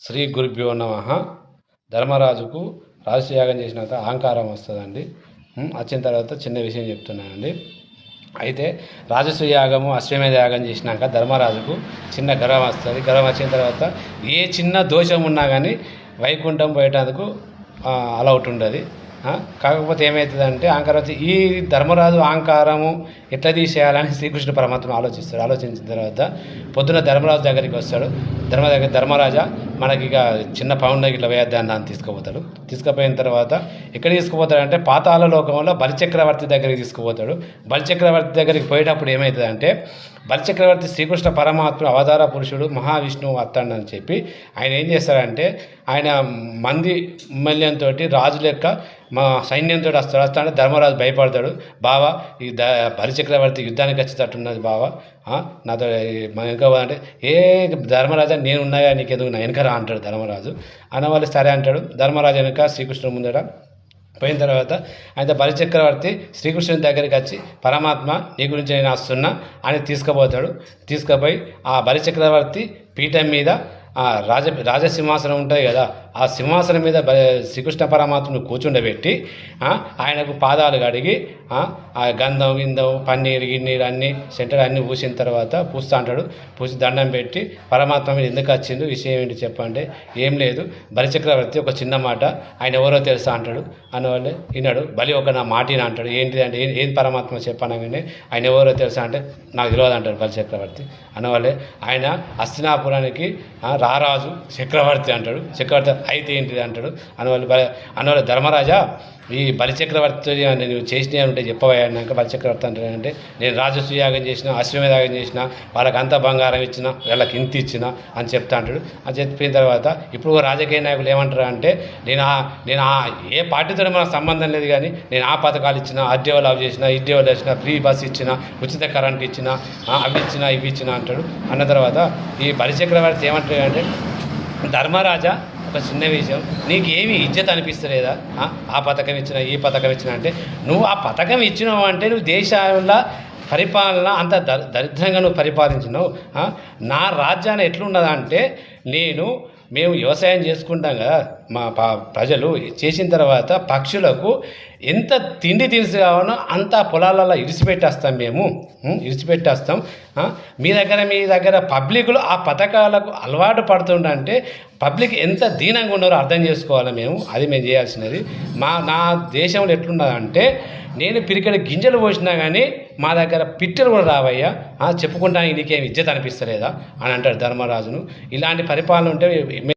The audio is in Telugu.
శ్రీ గురుభ్యో నమః. ధర్మరాజుకు రాజసూయాగం చేసినాక అహంకారం వస్తుందండి. వచ్చిన తర్వాత చిన్న విషయం చెప్తున్నానండి. అయితే రాజసూయాగము అశ్వమేధ యాగం చేసినాక ధర్మరాజుకు చిన్న గర్వం వస్తుంది. గర్వం వచ్చిన తర్వాత ఏ చిన్న దోషం ఉన్నా కానీ వైకుంఠం పోయేటందుకు అలౌట్ ఉండదు. కాకపోతే ఏమవుతుందంటే అహంకారం ఈ ధర్మరాజు అహంకారము ఎట్లా తీసేయాలని శ్రీకృష్ణ పరమాత్మ ఆలోచిస్తాడు. ఆలోచించిన తర్వాత పొద్దున ధర్మరాజు దగ్గరికి వస్తాడు. ధర్మరాజా మనకి ఇక చిన్న పౌండ్కి ఇట్లా వేద్దాన్ని తీసుకుపోతాడు. తీసుకుపోయిన తర్వాత ఎక్కడికి తీసుకుపోతాడంటే పాతాళ లోకంలో బలిచక్రవర్తి దగ్గరికి తీసుకుపోతాడు. బలిచక్రవర్తి దగ్గరికి పోయేటప్పుడు ఏమవుతుందంటే బలిచక్రవర్తి శ్రీకృష్ణ పరమాత్మ అవతార పురుషుడు మహావిష్ణువు వస్తాడని చెప్పి ఆయన ఏం చేస్తాడంటే ఆయన మంది ఎమ్మెల్యేతో రాజు లెక్క మా సైన్యంతో వస్తాడు. ధర్మరాజు భయపడతాడు. బావా ఈ బలిచక్రవర్తి యుద్ధానికి వచ్చేటట్టున్నది బావా, నాతో వెనక అంటే ఏ ధర్మరాజా నేను ఉన్నాయా నీకెందుకు నా వెనకరా అంటాడు ధర్మరాజు. అన్నవాళ్ళు సరే అంటాడు. ధర్మరాజు వెనక శ్రీకృష్ణుడు ముందర పోయిన తర్వాత ఆయన బలిచక్రవర్తి శ్రీకృష్ణుని దగ్గరికి వచ్చి పరమాత్మ నీ గురించి నేను వస్తున్నా అని తీసుకుపోతాడు. తీసుకుపోయి ఆ బలిచక్రవర్తి పీఠం మీద రాజసింహాసనం ఉంటుంది కదా, ఆ సింహాసనం మీద శ్రీకృష్ణ పరమాత్మను కూర్చుండబెట్టి ఆయనకు పాదాలు కడిగి ఆ గంధం గింధం పన్నీరు గిన్నీరు అన్నీ సెంటర్ అన్నీ పూసిన తర్వాత పూస్తా అంటాడు. పూసి దండం పెట్టి పరమాత్మ మీద ఎందుకు వచ్చిండు విషయం ఏంటి చెప్పంటే ఏం లేదు బలిచక్రవర్తి ఒక చిన్న మాట ఆయన ఎవరో తెలుసా అంటాడు. అన్నవాళ్ళే విన్నాడు. బలి ఒక నా మాటిన అంటాడు. ఏంటిది అంటే ఏం పరమాత్మ చెప్పనగానే ఆయన ఎవరో తెలుసా అంటే నాకు తెలియదు అంటాడు బలిచక్రవర్తి. అన్నవాళ్ళే ఆయన హస్తినాపురానికి రారాజు చక్రవర్తి అంటాడు. చక్రవర్తి అయితే ఏంటిది అంటాడు. అన్నవాళ్ళు ధర్మరాజా ఈ బలిచక్రవర్తి నేను చేసినవి ఉంటే చెప్పబోయాక బలిచక్రవర్తి అంటే నేను రాజసూయాగం చేసిన అశ్వమేధయాగం చేసిన వాళ్ళకి అంత బంగారం ఇచ్చిన వీళ్ళకి ఇంత ఇచ్చిన అని చెప్తా అంటాడు. అని చెప్పిన తర్వాత ఇప్పుడు రాజకీయ నాయకులు ఏమంటారు అంటే నేను ఏ పార్టీతో మనకు సంబంధం లేదు కానీ నేను ఆ పథకాలు ఇచ్చిన అద్దెవలు అవి చేసిన ఇద్దెవలు వేసిన ఫ్రీ బస్ ఇచ్చిన ఉచిత కరెంట్ ఇచ్చిన అవి ఇచ్చిన ఇవి ఇచ్చిన అంటాడు. అన్న తర్వాత ఈ బలిచక్రవర్తి ఏమంటాడు అంటే ధర్మరాజా ఒక చిన్న విషయం నీకు ఏమి ఇజ్జత్ అనిపిస్తలేదా, ఆ పథకం ఇచ్చిన ఈ పథకం ఇచ్చిన అంటే నువ్వు ఆ పథకం ఇచ్చినావు అంటే నువ్వు దేశాల పరిపాలన అంత దరిద్రంగా నువ్వు పరిపాలించినావు. నా రాజ్యాన్ని ఎట్లున్నదంటే మేము వ్యవసాయం చేసుకుంటాం కదా, మా ప్రజలు చేసిన తర్వాత పక్షులకు ఎంత తిండి తినిసి కావాలో అంత పొలాలలో ఇడిచిపెట్టేస్తాం. మీ దగ్గర పబ్లిక్లు ఆ పథకాలకు అలవాటు పడుతుండంటే పబ్లిక్ ఎంత దీనంగా ఉన్నారో అర్థం చేసుకోవాలి. అది మేము చేయాల్సినది. నా దేశంలో ఎట్లున్నదంటే నేను పిరికెడ గింజలు పోసినా కానీ మా దగ్గర పిట్టలు కూడా రావయ్యా, చెప్పుకుంటానికి నీకేం ఇజ్జత్ అనిపిస్తలేదా అని అంటాడు ధర్మరాజును. ఇలాంటి పరిపాలన ఉంటే